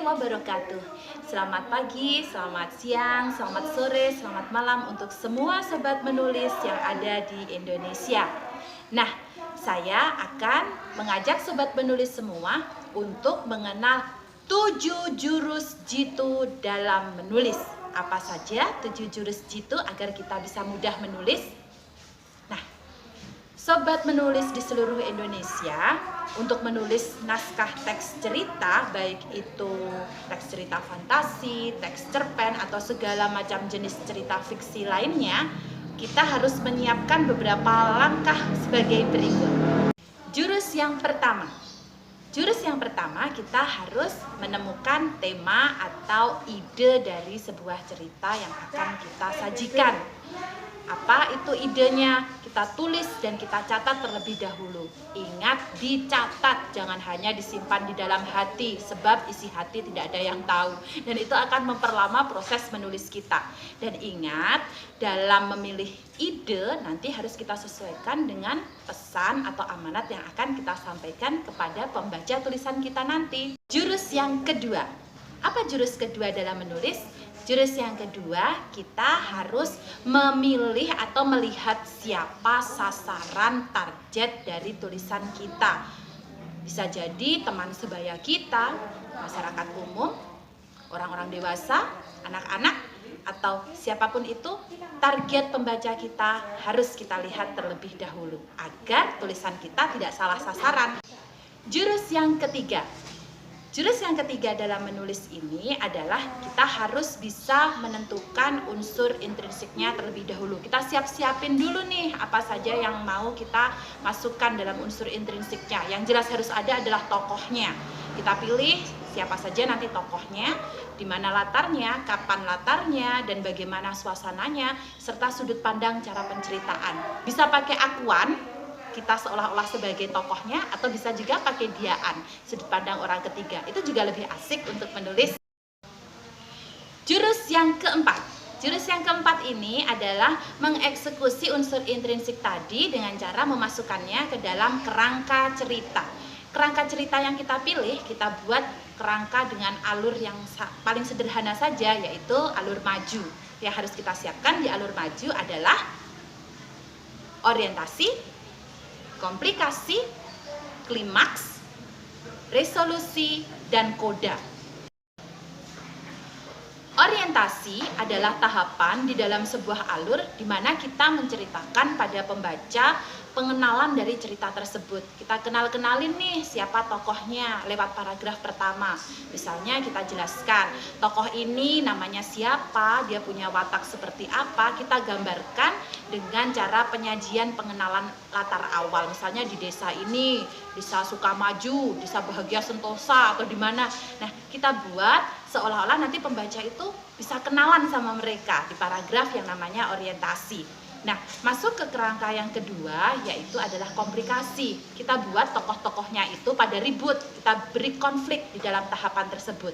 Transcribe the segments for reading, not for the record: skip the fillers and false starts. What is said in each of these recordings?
wabarakatuh. Selamat pagi, selamat siang, selamat sore, selamat malam untuk semua sobat menulis yang ada di Indonesia. Nah, saya akan mengajak sobat menulis semua untuk mengenal 7 jurus jitu dalam menulis. Apa saja 7 jurus jitu agar kita bisa mudah menulis? Nah, sobat menulis di seluruh Indonesia, untuk menulis naskah teks cerita, baik itu teks cerita fantasi, teks cerpen, atau segala macam jenis cerita fiksi lainnya, kita harus menyiapkan beberapa langkah sebagai berikut. Jurus yang pertama. Jurus yang pertama, kita harus menemukan tema atau ide dari sebuah cerita yang akan kita sajikan. Apa itu idenya? Kita tulis dan kita catat terlebih dahulu. Ingat, dicatat, jangan hanya disimpan di dalam hati, sebab isi hati tidak ada yang tahu. Dan itu akan memperlama proses menulis kita. Dan ingat, dalam memilih ide, nanti harus kita sesuaikan dengan pesan atau amanat yang akan kita sampaikan kepada pembaca tulisan kita nanti. Jurus yang kedua. Apa jurus kedua dalam menulis? Jurus yang kedua, kita harus memilih atau melihat siapa sasaran target dari tulisan kita. Bisa jadi teman sebaya kita, masyarakat umum, orang-orang dewasa, anak-anak, atau siapapun itu, target pembaca kita harus kita lihat terlebih dahulu agar tulisan kita tidak salah sasaran. Jurus yang ketiga. Jurus yang ketiga dalam menulis ini adalah kita harus bisa menentukan unsur intrinsiknya terlebih dahulu. Kita siap-siapin dulu nih apa saja yang mau kita masukkan dalam unsur intrinsiknya. Yang jelas harus ada adalah tokohnya. Kita pilih siapa saja nanti tokohnya, di mana latarnya, kapan latarnya, dan bagaimana suasananya, serta sudut pandang cara penceritaan. Bisa pakai akuan, kita seolah-olah sebagai tokohnya, atau bisa juga pakai diaan, sudut pandang orang ketiga. Itu juga lebih asik untuk menulis. Jurus yang keempat. Jurus yang keempat ini adalah mengeksekusi unsur intrinsik tadi dengan cara memasukkannya ke dalam kerangka cerita. Kerangka cerita yang kita pilih, kita buat kerangka dengan alur yang paling sederhana saja, yaitu alur maju. Yang harus kita siapkan di alur maju adalah orientasi, komplikasi, klimaks, resolusi, dan koda. Orientasi adalah tahapan di dalam sebuah alur di mana kita menceritakan pada pembaca pengenalan dari cerita tersebut. Kita kenal-kenalin nih siapa tokohnya lewat paragraf pertama. Misalnya kita jelaskan tokoh ini namanya siapa, dia punya watak seperti apa. Kita gambarkan dengan cara penyajian pengenalan latar awal. Misalnya di desa ini, desa Sukamaju, desa Bahagia Sentosa, atau di mana. Nah, kita buat seolah-olah nanti pembaca itu bisa kenalan sama mereka di paragraf yang namanya orientasi. Nah, masuk ke kerangka yang kedua, yaitu adalah komplikasi. Kita buat tokoh-tokohnya itu pada ribut, kita beri konflik di dalam tahapan tersebut.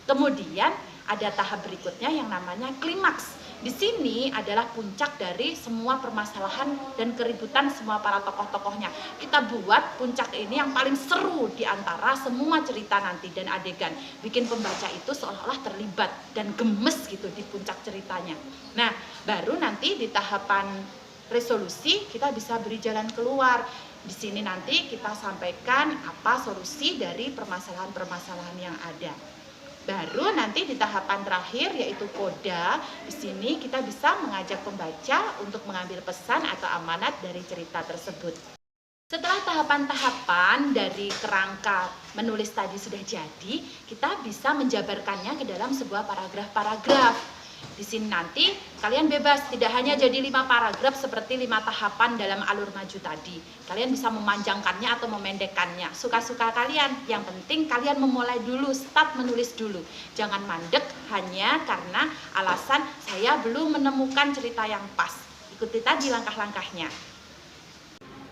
Kemudian ada tahap berikutnya yang namanya klimaks. Di sini adalah puncak dari semua permasalahan dan keributan semua para tokoh-tokohnya. Kita buat puncak ini yang paling seru di antara semua cerita nanti dan adegan. Bikin pembaca itu seolah-olah terlibat dan gemes gitu di puncak ceritanya. Nah, baru nanti di tahapan resolusi kita bisa beri jalan keluar. Di sini nanti kita sampaikan apa solusi dari permasalahan-permasalahan yang ada. Baru nanti di tahapan terakhir yaitu koda, di sini kita bisa mengajak pembaca untuk mengambil pesan atau amanat dari cerita tersebut. Setelah tahapan-tahapan dari kerangka menulis tadi sudah jadi, kita bisa menjabarkannya ke dalam sebuah paragraf-paragraf. Di sini nanti kalian bebas, tidak hanya jadi 5 paragraf seperti 5 tahapan dalam alur maju tadi. Kalian bisa memanjangkannya atau memendekkannya, suka-suka kalian. Yang penting kalian memulai dulu, start menulis dulu. Jangan mandek hanya karena alasan saya belum menemukan cerita yang pas. Ikuti tadi langkah-langkahnya.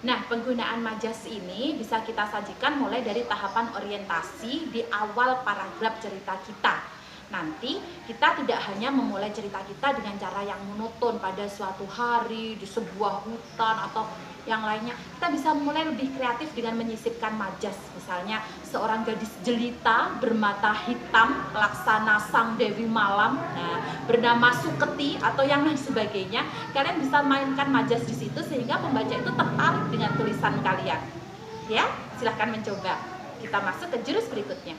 Nah, penggunaan majas ini bisa kita sajikan mulai dari tahapan orientasi di awal paragraf cerita kita. Nanti kita tidak hanya memulai cerita kita dengan cara yang monoton pada suatu hari di sebuah hutan atau yang lainnya. Kita bisa mulai lebih kreatif dengan menyisipkan majas. Misalnya seorang gadis jelita bermata hitam laksana sang Dewi Malam, nah, bernama Suketi atau yang lain sebagainya. Kalian bisa mainkan majas di situ sehingga pembaca itu tertarik dengan tulisan kalian. Ya, silahkan mencoba. Kita masuk ke jurus berikutnya.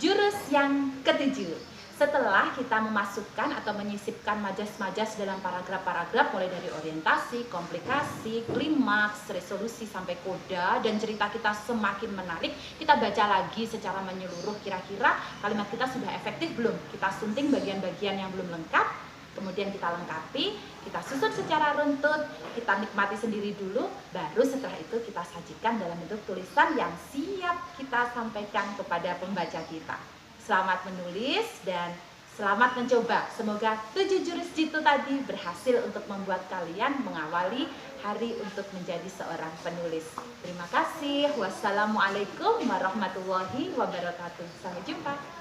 Jurus yang ketujuh, setelah kita memasukkan atau menyisipkan majas-majas dalam paragraf-paragraf mulai dari orientasi, komplikasi, klimaks, resolusi sampai koda, dan cerita kita semakin menarik, kita baca lagi secara menyeluruh kira-kira kalimat kita sudah efektif belum? Kita sunting bagian-bagian yang belum lengkap, kemudian kita lengkapi, kita susun secara runtut, kita nikmati sendiri dulu, baru setelah itu kita sajikan dalam bentuk tulisan yang siap kita sampaikan kepada pembaca kita. Selamat menulis dan selamat mencoba. Semoga 7 jurus jitu tadi berhasil untuk membuat kalian mengawali hari untuk menjadi seorang penulis. Terima kasih. Wassalamualaikum warahmatullahi wabarakatuh. Sampai jumpa.